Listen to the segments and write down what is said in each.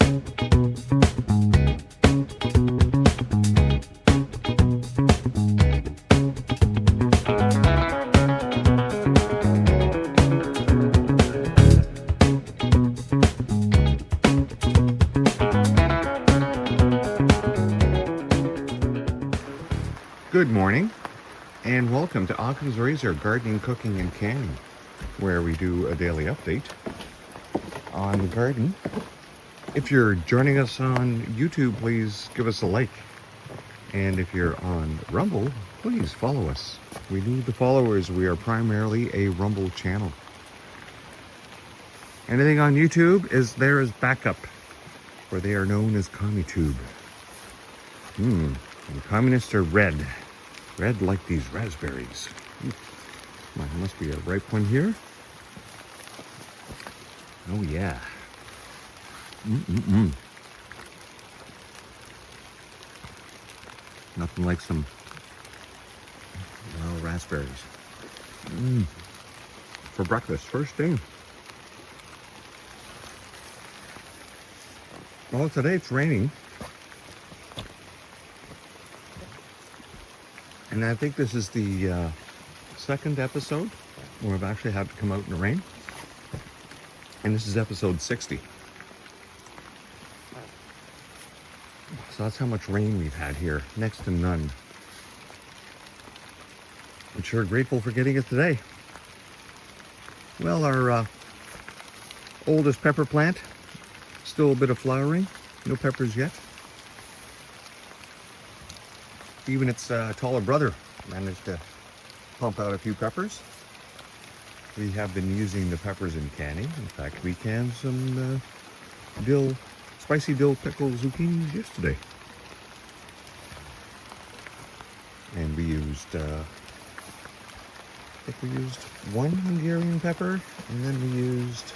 Good morning, and welcome to Occam's Razor Gardening, Cooking, and Canning, where we do a daily update on the garden. If you're joining us on YouTube, please give us a like. And if you're on Rumble, please follow us. We need the followers. We are primarily a Rumble channel. Anything on YouTube is there as backup, for they are known as CommieTube. And communists are red. Red like these raspberries. There must be a ripe one here. Oh yeah. Nothing like some raspberries. For breakfast, first thing. Well, today it's raining. And I think this is the second episode where I've actually had to come out in the rain. And this is episode 60. So that's how much rain we've had here. Next to none. I'm sure grateful for getting it today. Well, our oldest pepper plant, still a bit of flowering. No peppers yet. Even its taller brother managed to pump out a few peppers. We have been using the peppers in canning. In fact, we canned some spicy dill pickled zucchinis yesterday. And we used, I think we used one Hungarian pepper, and then we used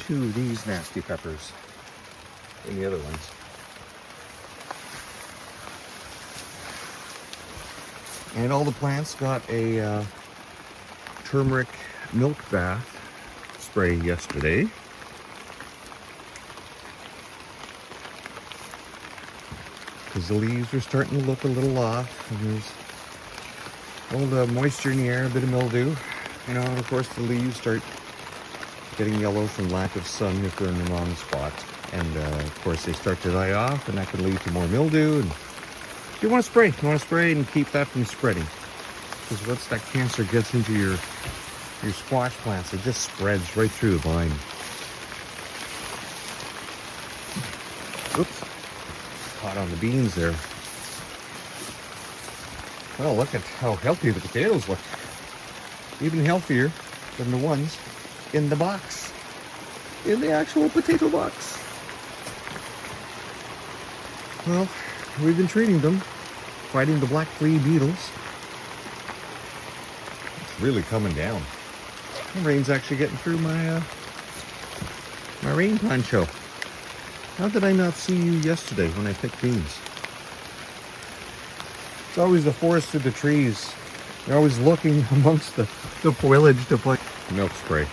two of these nasty peppers in the other ones. And all the plants got a turmeric milk bath spray yesterday. Because the leaves are starting to look a little off. And there's all the moisture in the air, a bit of mildew. And of course the leaves start getting yellow from lack of sun if they're in the wrong spot. And of course they start to die off, and that can lead to more mildew. And you want to spray and keep that from spreading, because once that cancer gets into your squash plants, it just spreads right through the vine. Oops, caught on the beans there. Well, look at how healthy the potatoes look. Even healthier than the ones in the box, in the actual potato box. Well, we've been treating them, fighting the black flea beetles. It's really coming down. The rain's actually getting through my rain poncho. How did I not see you yesterday when I picked beans? It's always the forest through the trees. You're always looking amongst the foliage to put milk spray.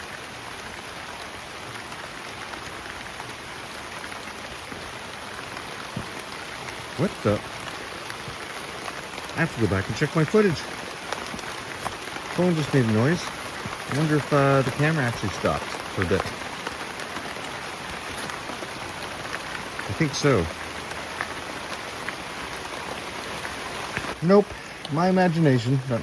What the? I have to go back and check my footage. Phone just made a noise. I wonder if the camera actually stopped for a bit. I think so. Nope, my imagination. But,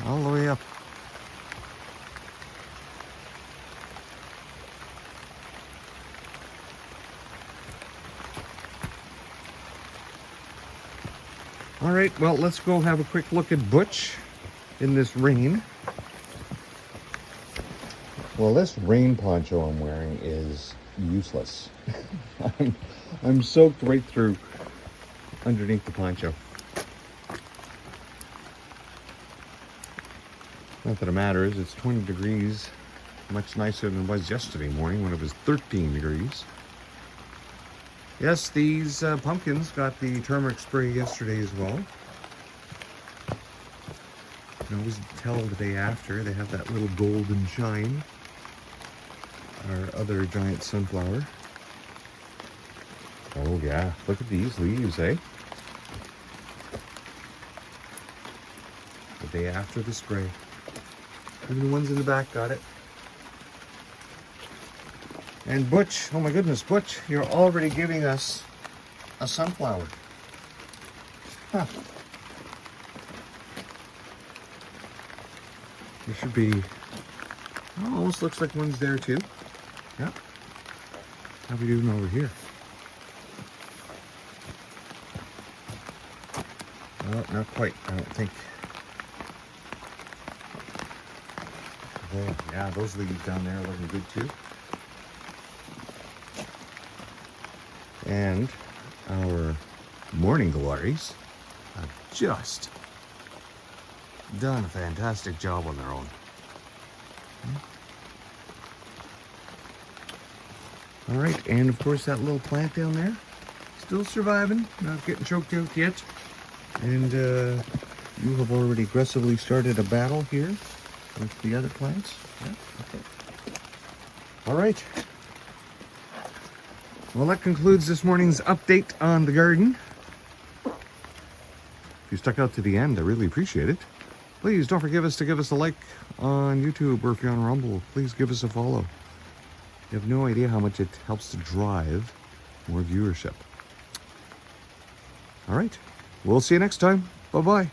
all the way up. All right, well, let's go have a quick look at Butch in this rain. Well, this rain poncho I'm wearing is useless. I'm soaked right through underneath the poncho. Not that it matters, it's 20 degrees, much nicer than it was yesterday morning when it was 13 degrees. Yes, these pumpkins got the turmeric spray yesterday as well. can always tell the day after. They have that little golden shine. Our other giant sunflower. Oh yeah, look at these leaves, eh? The day after the spray. Even the ones in the back got it. And Butch, oh my goodness, Butch, you're already giving us a sunflower. Huh. There should be, oh, almost looks like one's there too. Yeah. How are we doing over here? Oh, not quite, I don't think. There, yeah, those leaves down there are looking good too. And our morning glories have just done a fantastic job on their own. All right, and of course that little plant down there, still surviving, not getting choked out yet. And you have already aggressively started a battle here with the other plants. Yeah, okay. All right. Well, that concludes this morning's update on the garden. If you stuck out to the end, I really appreciate it. Please don't forget to give us a like on YouTube, or if you're on Rumble, please give us a follow. You have no idea how much it helps to drive more viewership. All right, we'll see you next time. Bye-bye.